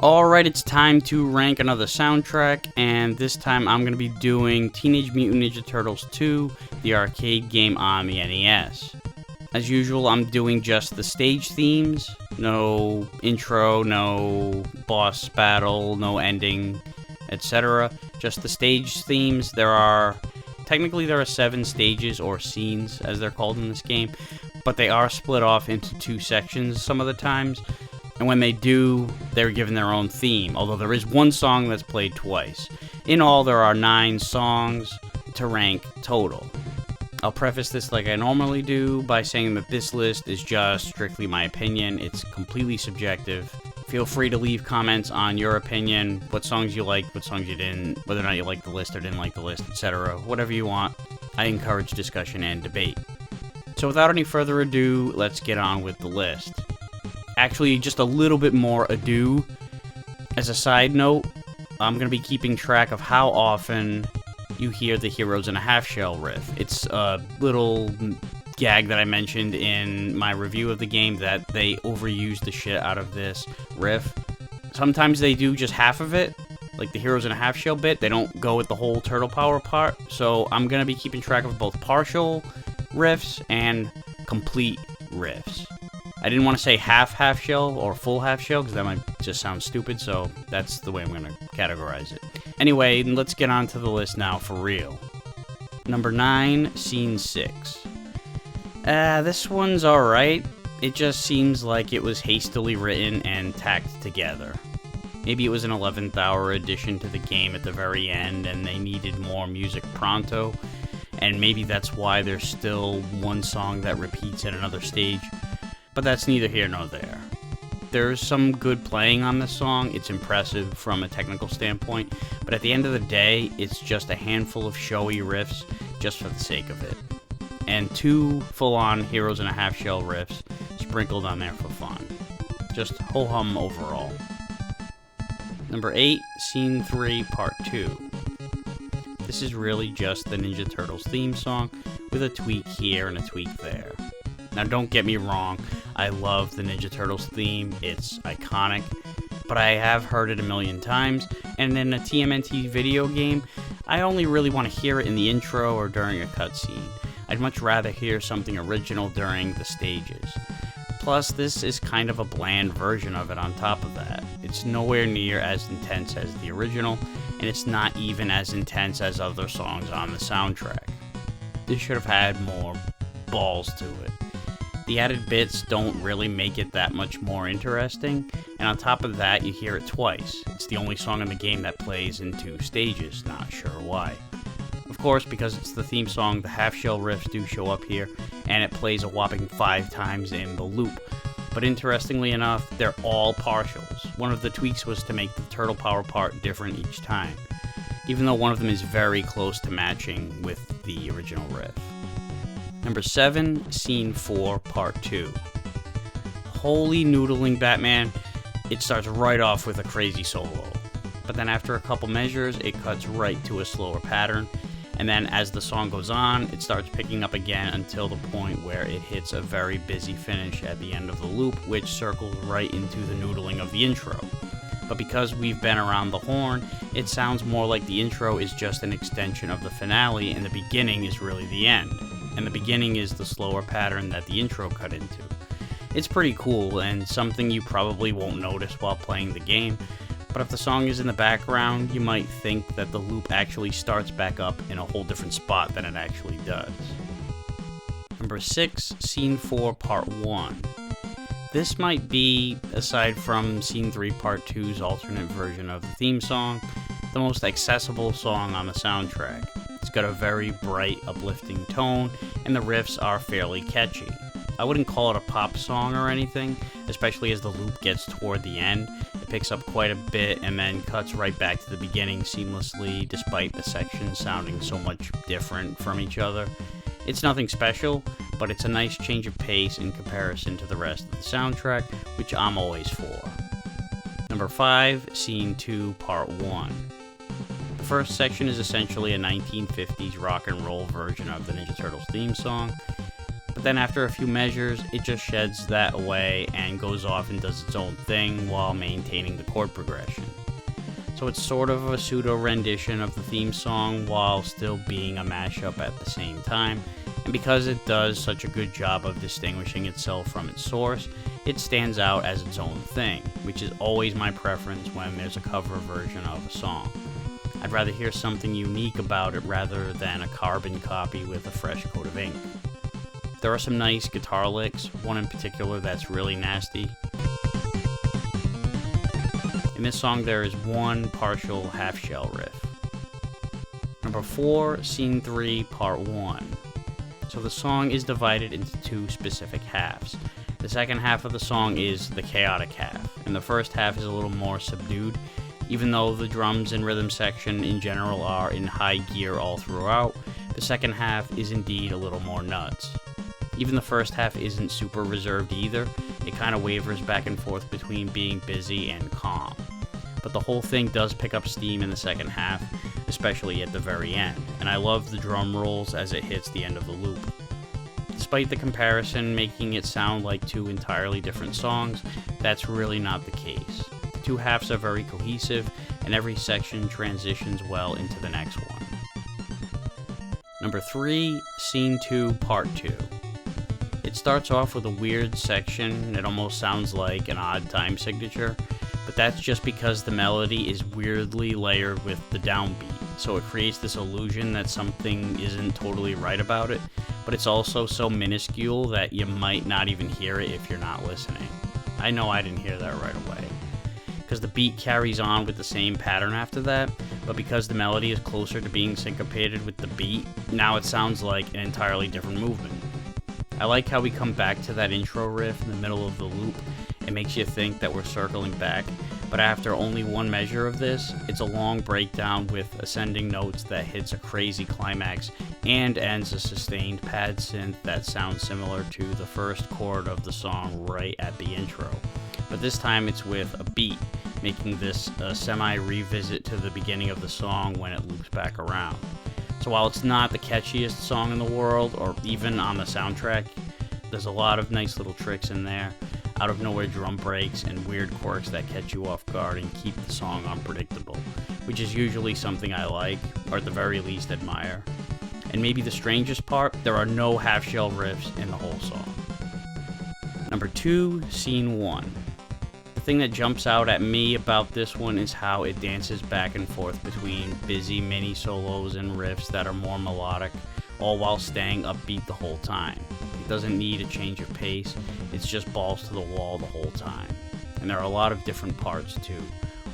Alright, it's time to rank another soundtrack, and this time I'm going to be doing Teenage Mutant Ninja Turtles 2, the arcade game on the NES. As usual, I'm doing just the stage themes, no intro, no boss battle, no ending, etc. Just the stage themes. Technically there are 7 stages, or scenes as they're called in this game, but they are split off into 2 sections some of the times. And when they do, they're given their own theme, although there is one song that's played twice. In all, there are 9 songs to rank total. I'll preface this like I normally do by saying that this list is just strictly my opinion. It's completely subjective. Feel free to leave comments on your opinion, what songs you liked, what songs you didn't, whether or not you liked the list or didn't like the list, etc. Whatever you want. I encourage discussion and debate. So without any further ado, let's get on with the list. Actually, just a little bit more ado. As a side note, I'm going to be keeping track of how often you hear the Heroes in a Half Shell riff. It's a little gag that I mentioned in my review of the game that they overuse the shit out of this riff. Sometimes they do just half of it, like the Heroes in a Half Shell bit. They don't go with the whole Turtle Power part, so I'm going to be keeping track of both partial riffs and complete riffs. I didn't want to say half shell or full half shell because that might just sound stupid, so that's the way I'm going to categorize it. Anyway, let's get on to the list now for real. Number 9, Scene 6. This one's alright. It just seems like it was hastily written and tacked together. Maybe it was an 11th hour addition to the game at the very end and they needed more music pronto, and maybe that's why there's still one song that repeats at another stage. But that's neither here nor there. There's some good playing on this song, it's impressive from a technical standpoint, but at the end of the day, it's just a handful of showy riffs just for the sake of it. And 2 full-on Heroes in a Half Shell riffs sprinkled on there for fun. Just ho-hum overall. Number 8, Scene 3, Part 2. This is really just the Ninja Turtles theme song, with a tweak here and a tweak there. Now don't get me wrong, I love the Ninja Turtles theme, it's iconic, but I have heard it a million times, and in a TMNT video game, I only really want to hear it in the intro or during a cutscene. I'd much rather hear something original during the stages. Plus, this is kind of a bland version of it on top of that. It's nowhere near as intense as the original, and it's not even as intense as other songs on the soundtrack. This should have had more balls to it. The added bits don't really make it that much more interesting, and on top of that, you hear it twice. It's the only song in the game that plays in 2 stages, not sure why. Of course, because it's the theme song, the half-shell riffs do show up here, and it plays a whopping 5 times in the loop. But interestingly enough, they're all partials. One of the tweaks was to make the Turtle Power part different each time, even though one of them is very close to matching with the original riff. Number 7, Scene 4, Part 2. Holy noodling Batman, it starts right off with a crazy solo. But then after a couple measures, it cuts right to a slower pattern. And then as the song goes on, it starts picking up again until the point where it hits a very busy finish at the end of the loop, which circles right into the noodling of the intro. But because we've been around the horn, it sounds more like the intro is just an extension of the finale and the beginning is really the end. And the beginning is the slower pattern that the intro cut into. It's pretty cool, and something you probably won't notice while playing the game, but if the song is in the background, you might think that the loop actually starts back up in a whole different spot than it actually does. Number 6, Scene 4, Part 1. This might be, aside from Scene 3, Part 2's alternate version of the theme song, the most accessible song on the soundtrack. It's got a very bright, uplifting tone, and the riffs are fairly catchy. I wouldn't call it a pop song or anything, especially as the loop gets toward the end. It picks up quite a bit and then cuts right back to the beginning seamlessly, despite the sections sounding so much different from each other. It's nothing special, but it's a nice change of pace in comparison to the rest of the soundtrack, which I'm always for. Number 5, Scene 2, Part 1. The first section is essentially a 1950s rock and roll version of the Ninja Turtles theme song. But then after a few measures, it just sheds that away and goes off and does its own thing while maintaining the chord progression. So it's sort of a pseudo rendition of the theme song while still being a mashup at the same time, and because it does such a good job of distinguishing itself from its source, it stands out as its own thing, which is always my preference when there's a cover version of a song. I'd rather hear something unique about it rather than a carbon copy with a fresh coat of ink. There are some nice guitar licks, one in particular that's really nasty. In this song there is one partial half-shell riff. Number 4, Scene 3, Part 1. So the song is divided into two specific halves. The second half of the song is the chaotic half, and the first half is a little more subdued, even though the drums and rhythm section in general are in high gear all throughout. The second half is indeed a little more nuts. Even the first half isn't super reserved either, it kind of wavers back and forth between being busy and calm. But the whole thing does pick up steam in the second half, especially at the very end, and I love the drum rolls as it hits the end of the loop. Despite the comparison making it sound like two entirely different songs, that's really not the case. The two halves are very cohesive, and every section transitions well into the next one. Number 3, Scene 2, Part 2. It starts off with a weird section that almost sounds like an odd time signature, but that's just because the melody is weirdly layered with the downbeat, so it creates this illusion that something isn't totally right about it, but it's also so minuscule that you might not even hear it if you're not listening. I know I didn't hear that right away, because the beat carries on with the same pattern after that, but because the melody is closer to being syncopated with the beat, now it sounds like an entirely different movement. I like how we come back to that intro riff in the middle of the loop. It makes you think that we're circling back, but after only one measure of this, it's a long breakdown with ascending notes that hits a crazy climax and ends a sustained pad synth that sounds similar to the first chord of the song right at the intro. But this time it's with a beat, making this a semi-revisit to the beginning of the song when it loops back around. So while it's not the catchiest song in the world, or even on the soundtrack, there's a lot of nice little tricks in there, out of nowhere drum breaks, and weird quirks that catch you off guard and keep the song unpredictable, which is usually something I like, or at the very least admire. And maybe the strangest part, there are no half-shell riffs in the whole song. Number 2, Scene 1. The thing that jumps out at me about this one is how it dances back and forth between busy mini solos and riffs that are more melodic, all while staying upbeat the whole time. It doesn't need a change of pace, it's just balls to the wall the whole time. And there are a lot of different parts too.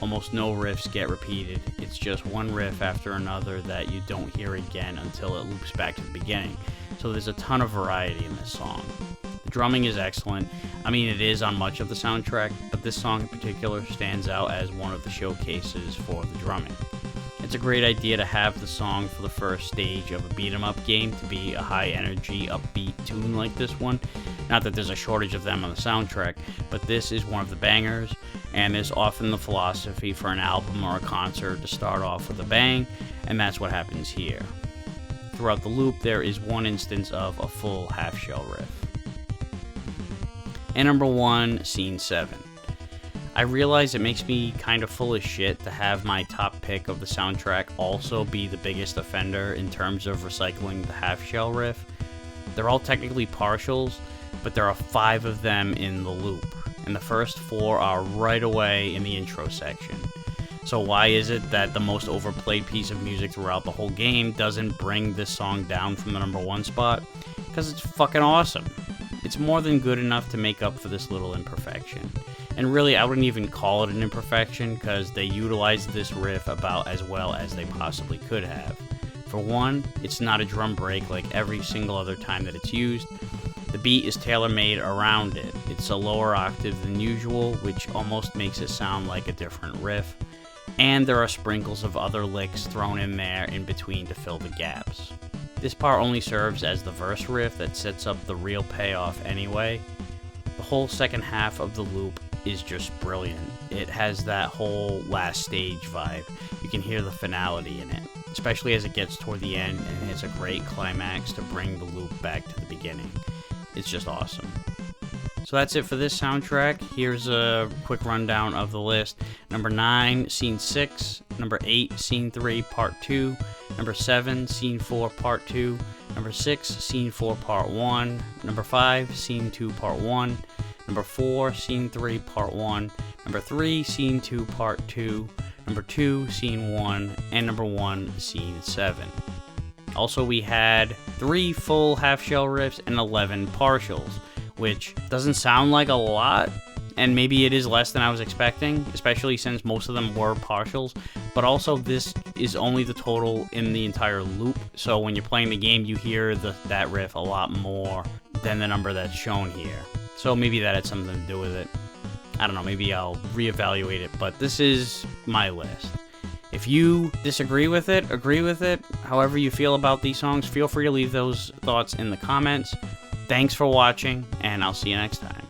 Almost no riffs get repeated, it's just one riff after another that you don't hear again until it loops back to the beginning. So there's a ton of variety in this song. The drumming is excellent. I mean, it is on much of the soundtrack, but this song in particular stands out as one of the showcases for the drumming. It's a great idea to have the song for the first stage of a beat-em-up game to be a high-energy, upbeat tune like this one. Not that there's a shortage of them on the soundtrack, but this is one of the bangers, and there's often the philosophy for an album or a concert to start off with a bang, and that's what happens here. Throughout the loop, there is one instance of a full half-shell riff. And number 1, Scene 7. I realize it makes me kind of full of shit to have my top pick of the soundtrack also be the biggest offender in terms of recycling the half-shell riff. They're all technically partials, but there are 5 of them in the loop, and the first 4 are right away in the intro section. So why is it that the most overplayed piece of music throughout the whole game doesn't bring this song down from the number 1 spot? Because it's fucking awesome. It's more than good enough to make up for this little imperfection. And really, I wouldn't even call it an imperfection, because they utilized this riff about as well as they possibly could have. For one, it's not a drum break like every single other time that it's used. The beat is tailor-made around it. It's a lower octave than usual, which almost makes it sound like a different riff. And there are sprinkles of other licks thrown in there in between to fill the gaps. This part only serves as the verse riff that sets up the real payoff anyway. The whole second half of the loop is just brilliant. It has that whole last stage vibe. You can hear the finality in it, especially as it gets toward the end and hits a great climax to bring the loop back to the beginning. it's just awesome. So that's it for this soundtrack. Here's a quick rundown of the list. Number 9, Scene 6. Number 8, Scene 3, Part 2. Number 7, Scene 4, Part 2. Number 6, Scene 4, Part 1. Number 5, Scene 2, Part 1. Number 4, Scene 3, Part 1. Number 3, Scene 2, Part 2. Number 2, Scene 1. And number 1, Scene 7. Also, we had 3 full half-shell riffs and 11 partials, which doesn't sound like a lot, and maybe it is less than I was expecting, especially since most of them were partials, but also this is only the total in the entire loop, so when you're playing the game, you hear that riff a lot more than the number that's shown here. So maybe that had something to do with it. I don't know, maybe I'll reevaluate it, but this is my list. If you disagree with it, agree with it, however you feel about these songs, feel free to leave those thoughts in the comments. Thanks for watching, and I'll see you next time.